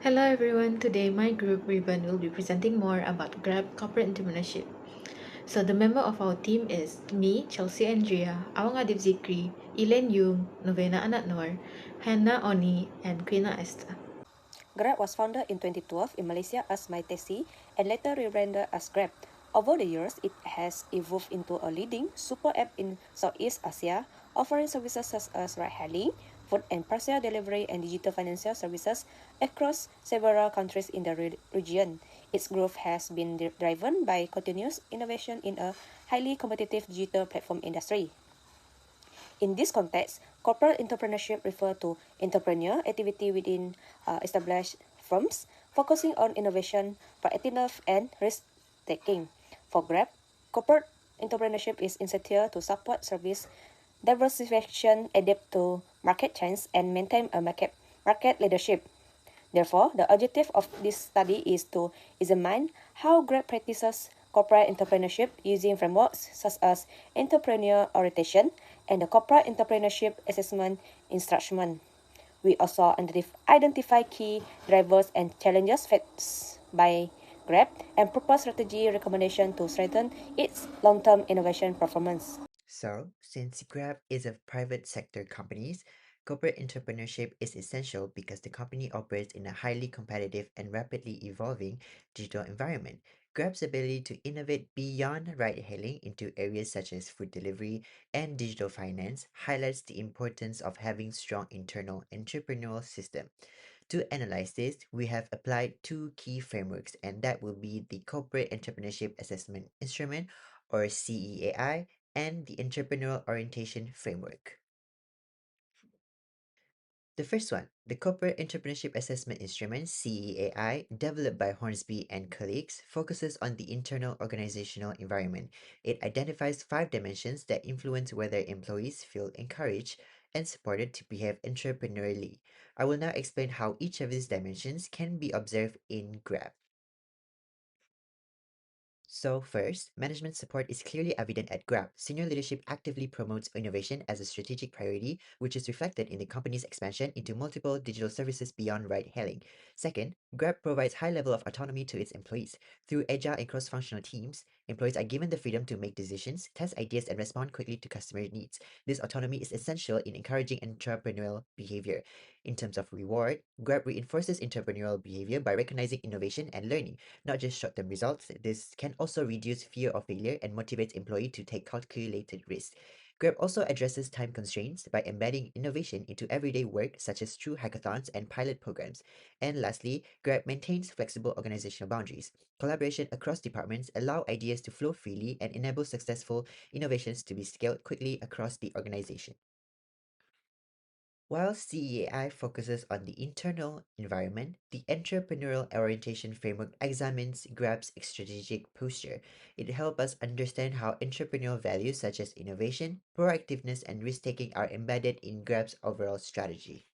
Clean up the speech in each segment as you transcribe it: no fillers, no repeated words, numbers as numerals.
Hello everyone, today my group Ribbon will be presenting more about Grab corporate entrepreneurship. So the member of our team is me, Chelsey Andrea, Awang Adib Zikry, Elaine Yung, Nourvyenna Anak Noor, Hannah Auni, and Queena Ester. Grab was founded in 2012 in Malaysia as MyTaxi and later rebranded as Grab. Over the years, it has evolved into a leading super app in Southeast Asia, offering services such as ride-hailing, food and parcel delivery, and digital financial services across several countries in the region. Its growth has been driven by continuous innovation in a highly competitive digital platform industry. In this context, corporate entrepreneurship refers to entrepreneur activity within established firms, focusing on innovation, proactiveness, and risk-taking. For Grab, corporate entrepreneurship is essential to support service diversification, adapt to market trends, and maintain a market leadership. Therefore, the objective of this study is to examine how Grab practices corporate entrepreneurship using frameworks such as entrepreneur orientation and the corporate entrepreneurship assessment instrument. We also identify key drivers and challenges faced by Grab and propose strategy recommendation to strengthen its long-term innovation performance. So, since Grab is a private sector company, corporate entrepreneurship is essential because the company operates in a highly competitive and rapidly evolving digital environment. Grab's ability to innovate beyond ride-hailing into areas such as food delivery and digital finance highlights the importance of having strong internal entrepreneurial system. To analyze this, we have applied two key frameworks, and that will be the Corporate Entrepreneurship Assessment Instrument, or CEAI, and the Entrepreneurial Orientation Framework. The first one, the Corporate Entrepreneurship Assessment Instrument, CEAI, developed by Hornsby and colleagues, focuses on the internal organizational environment. It identifies five dimensions that influence whether employees feel encouraged and supported to behave entrepreneurially. I will now explain how each of these dimensions can be observed in Grab. So first, management support is clearly evident at Grab. Senior leadership actively promotes innovation as a strategic priority, which is reflected in the company's expansion into multiple digital services beyond ride-hailing. Second, Grab provides high level of autonomy to its employees. Through agile and cross-functional teams, employees are given the freedom to make decisions, test ideas, and respond quickly to customer needs. This autonomy is essential in encouraging entrepreneurial behavior. In terms of reward, Grab reinforces entrepreneurial behavior by recognizing innovation and learning, not just short-term results. This can also reduce fear of failure and motivates employees to take calculated risks. Grab also addresses time constraints by embedding innovation into everyday work, such as through hackathons and pilot programs. And lastly, Grab maintains flexible organizational boundaries. Collaboration across departments allow ideas to flow freely and enable successful innovations to be scaled quickly across the organization. While CEAI focuses on the internal environment, the entrepreneurial orientation framework examines Grab's strategic posture. It helps us understand how entrepreneurial values such as innovation, proactiveness, and risk-taking are embedded in Grab's overall strategy.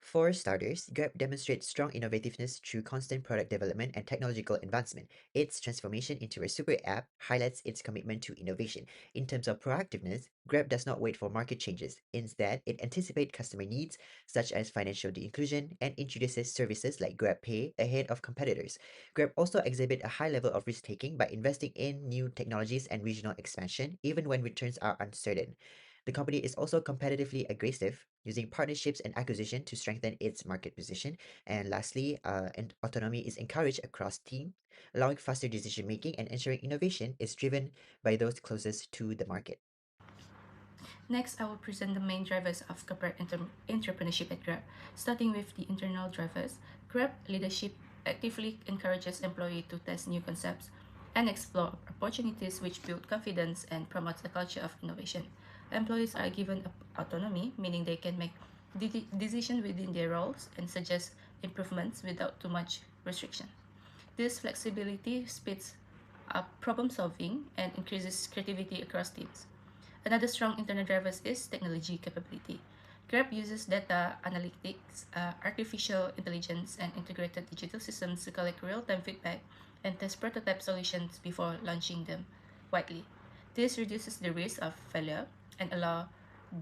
For starters, Grab demonstrates strong innovativeness through constant product development and technological advancement. Its transformation into a super app highlights its commitment to innovation. In terms of proactiveness, Grab does not wait for market changes. Instead, it anticipates customer needs, such as financial inclusion, and introduces services like Grab Pay ahead of competitors. Grab also exhibits a high level of risk-taking by investing in new technologies and regional expansion, even when returns are uncertain. The company is also competitively aggressive, using partnerships and acquisition to strengthen its market position. And lastly, and autonomy is encouraged across teams, allowing faster decision making and ensuring innovation is driven by those closest to the market. Next, I will present the main drivers of corporate entrepreneurship at Grab. Starting with the internal drivers, Grab leadership actively encourages employees to test new concepts and explore opportunities which build confidence and promote a culture of innovation. Employees are given autonomy, meaning they can make decisions within their roles and suggest improvements without too much restriction. This flexibility speeds up problem solving and increases creativity across teams. Another strong internal driver is technology capability. Grab uses data analytics, artificial intelligence, and integrated digital systems to collect real-time feedback and test prototype solutions before launching them widely. This reduces the risk of failure and allow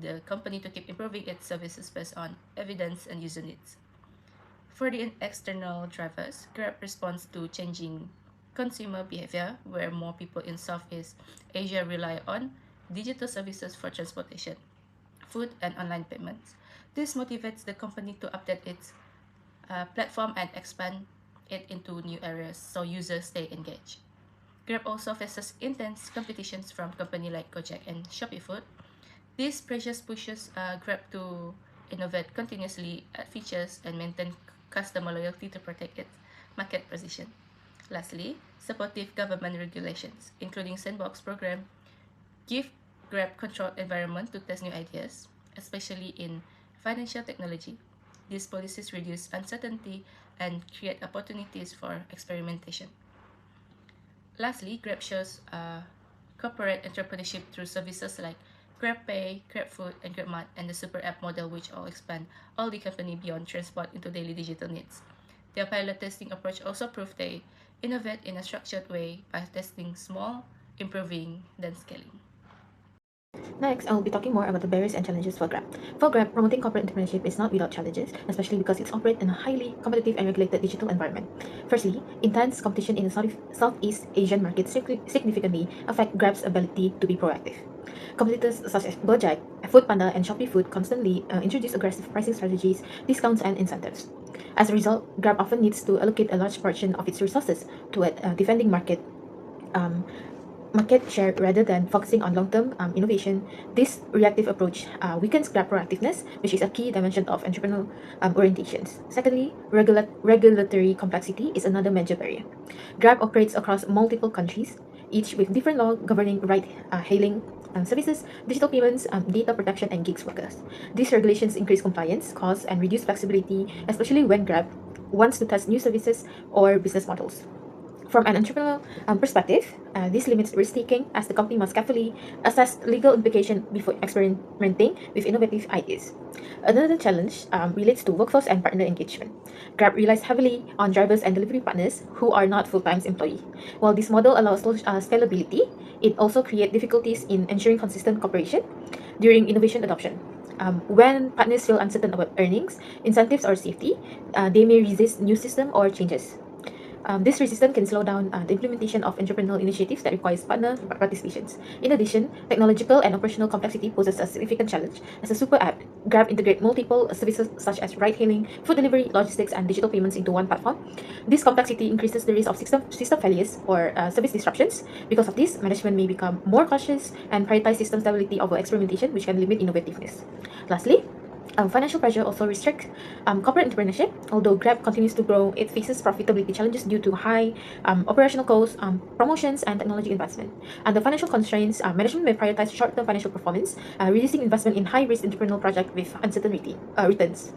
the company to keep improving its services based on evidence and user needs. For the external drivers, Grab responds to changing consumer behavior, where more people in Southeast Asia rely on digital services for transportation, food, and online payments. This motivates the company to update its platform and expand it into new areas so users stay engaged. Grab also faces intense competitions from companies like Gojek and Shopee Food. This pressure pushes Grab to innovate continuously, add features, and maintain customer loyalty to protect its market position. Lastly, supportive government regulations, including sandbox program, give Grab controlled environment to test new ideas, especially in financial technology. These policies reduce uncertainty and create opportunities for experimentation. Lastly, Grab shows corporate entrepreneurship through services like GrabPay, GrabFood, and GrabMart, and the Super App model, which all expand all the company beyond transport into daily digital needs. Their pilot testing approach also proved they innovate in a structured way by testing small, improving, then scaling. Next, I will be talking more about the barriers and challenges for Grab. For Grab, promoting corporate entrepreneurship is not without challenges, especially because it's operates in a highly competitive and regulated digital environment. Firstly, intense competition in the Southeast Asian market significantly affect Grab's ability to be proactive. Competitors such as Gojek, Foodpanda, and Shopee Food constantly introduce aggressive pricing strategies, discounts, and incentives. As a result, Grab often needs to allocate a large portion of its resources toward defending um, market share rather than focusing on long-term innovation. This reactive approach weakens Grab proactiveness, which is a key dimension of entrepreneurial orientations. Secondly, regulatory complexity is another major barrier. Grab operates across multiple countries, each with different law governing ride-hailing services, digital payments, data protection, and gigs workers. These regulations increase compliance, costs, and reduce flexibility, especially when Grab wants to test new services or business models. From an entrepreneurial perspective, this limits risk taking as the company must carefully assess legal implication before experimenting with innovative ideas. Another challenge relates to workforce and partner engagement. Grab relies heavily on drivers and delivery partners who are not full-time employees. While this model allows scalability, it also creates difficulties in ensuring consistent cooperation during innovation adoption. When partners feel uncertain about earnings, incentives, or safety, they may resist new system or changes. This resistance can slow down the implementation of entrepreneurial initiatives that requires partner participations. In addition, technological and operational complexity poses a significant challenge. As a super app, Grab integrates multiple services such as ride-hailing, food delivery, logistics, and digital payments into one platform. This complexity increases the risk of system failures or service disruptions. Because of this, management may become more cautious and prioritize system stability over experimentation, which can limit innovativeness. Lastly, financial pressure also restricts corporate entrepreneurship. Although Grab continues to grow, it faces profitability challenges due to high operational costs, promotions, and technology investment. Under financial constraints, management may prioritize short-term financial performance, reducing investment in high-risk entrepreneurial projects with uncertain returns.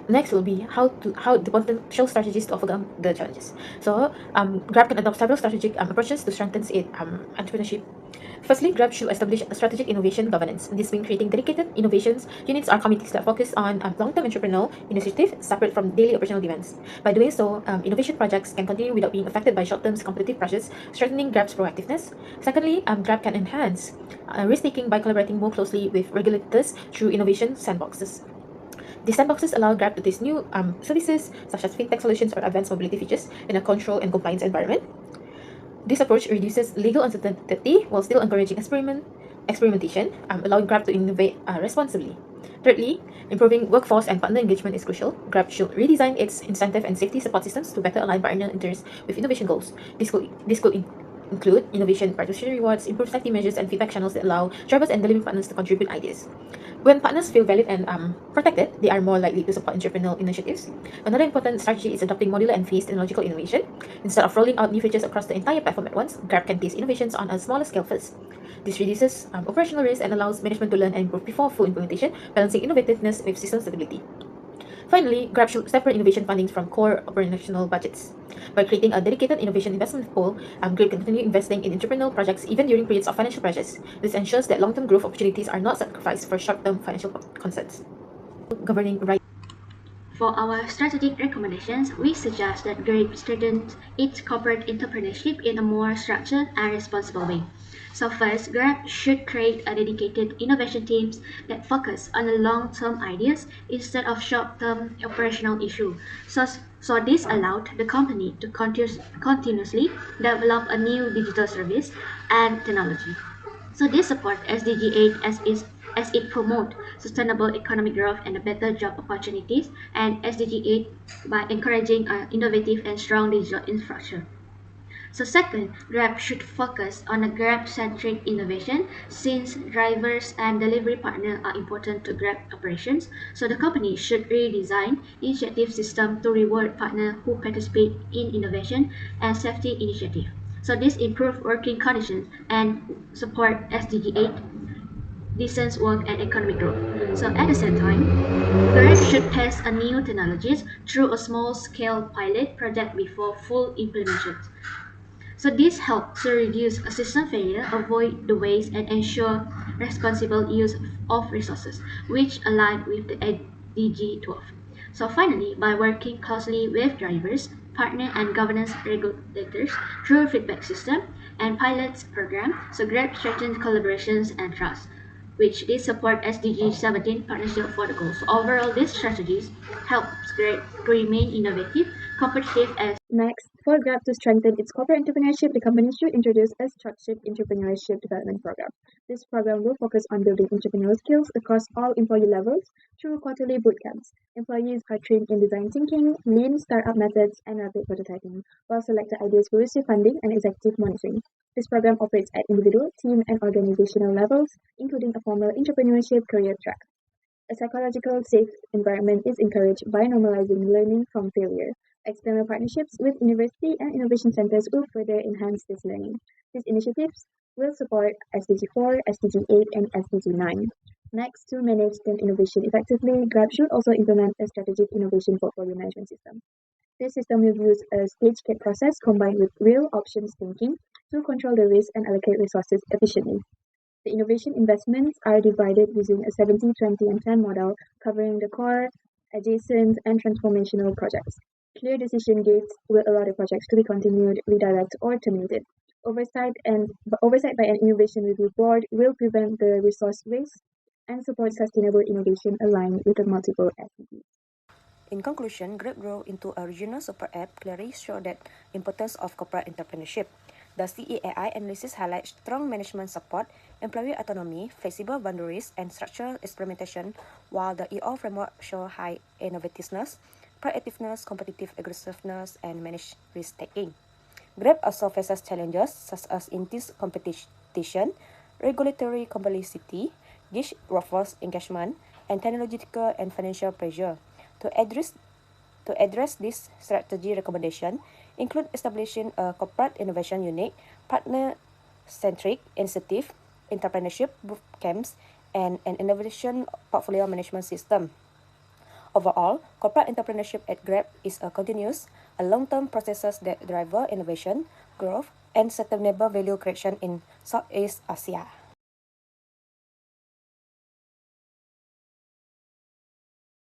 Next will be how the potential strategies to overcome the challenges. So, Grab can adopt several strategic approaches to strengthen its entrepreneurship. Firstly, Grab should establish a strategic innovation governance. This means creating dedicated innovations units or committees that focus on long-term entrepreneurial initiatives separate from daily operational demands. By doing so, innovation projects can continue without being affected by short-term competitive pressures, strengthening Grab's proactiveness. Secondly, Grab can enhance risk-taking by collaborating more closely with regulators through innovation sandboxes. The sandboxes allow Grab to test new services such as fintech solutions or advanced mobility features in a controlled and compliance environment. This approach reduces legal uncertainty while still encouraging experimentation, allowing Grab to innovate responsibly. Thirdly, improving workforce and partner engagement is crucial. Grab should redesign its incentive and safety support systems to better align partner interests with innovation goals. This could include innovation participation rewards, improved safety measures, and feedback channels that allow drivers and delivery partners to contribute ideas. When partners feel valued and protected, they are more likely to support entrepreneurial initiatives. Another important strategy is adopting modular and phased technological innovation. Instead of rolling out new features across the entire platform at once, Grab can test innovations on a smaller scale first. This reduces operational risk and allows management to learn and improve before full implementation, balancing innovativeness with system stability. Finally, Grab should separate innovation funding from core operational budgets. By creating a dedicated innovation investment pool, Grab can continue investing in entrepreneurial projects even during periods of financial pressures. This ensures that long-term growth opportunities are not sacrificed for short-term financial concerns. Governing right. for our strategic recommendations, we suggest that Grab strengthens its corporate entrepreneurship in a more structured and responsible way. So first, Grab should create a dedicated innovation teams that focus on the long-term ideas instead of short-term operational issues. So this allowed the company to continuously develop a new digital service and technology. So this support SDG 8 as it promote sustainable economic growth and better job opportunities, and SDG 8 by encouraging innovative and strong digital infrastructure. So second, Grab should focus on a Grab-centric innovation since drivers and delivery partner are important to Grab operations. So the company should redesign initiative system to reward partners who participate in innovation and safety initiative. So this improve working conditions and support SDG 8 decent work and economic growth. So at the same time, Grab should test a new technologies through a small-scale pilot project before full implementation. So this helps to reduce system failure, avoid the waste, and ensure responsible use of resources, which align with the SDG 12. So finally, by working closely with drivers, partner and governance regulators through feedback system and pilots program, so Grab strengthens collaborations and trust, which they support SDG 17 partnership for the goals. So overall, these strategies help Grab to remain innovative, competitive, and Next, for Grab to strengthen its corporate entrepreneurship, the company should introduce a structured entrepreneurship development program. This program will focus on building entrepreneurial skills across all employee levels through quarterly boot camps. Employees are trained in design thinking, lean startup methods, and rapid prototyping, while selected ideas will receive funding and executive monitoring. This program operates at individual, team, and organizational levels, including a formal entrepreneurship career track. A psychological safe environment is encouraged by normalizing learning from failure. External partnerships with university and innovation centers will further enhance this learning. These initiatives will support SDG 4, SDG 8, and SDG 9. Next, to manage STEM innovation effectively, Grab should also implement a strategic innovation portfolio management system. This system will use a stage gate process combined with real options thinking to control the risk and allocate resources efficiently. The innovation investments are divided using a 70, 20, and 10 model covering the core, adjacent, and transformational projects. Clear decision gates will allow the projects to be continued, redirected, or terminated. Oversight by an innovation review board will prevent the resource waste and support sustainable innovation aligned with the multiple SDGs. In conclusion, Grab grew into a regional super app clearly show the importance of corporate entrepreneurship. The CEAI analysis highlights strong management support, employee autonomy, flexible boundaries, and structural experimentation, while the EO framework show high innovativeness, proactiveness, competitive aggressiveness, and managed risk-taking. Grab also faces challenges such as intense competition, regulatory complexity, niche workforce engagement, and technological and financial pressure. To address this strategy recommendation include establishing a corporate innovation unit, partner-centric initiative, entrepreneurship boot camps, and an innovation portfolio management system. Overall, corporate entrepreneurship at Grab is a continuous, long-term process that drive innovation, growth, and sustainable value creation in Southeast Asia.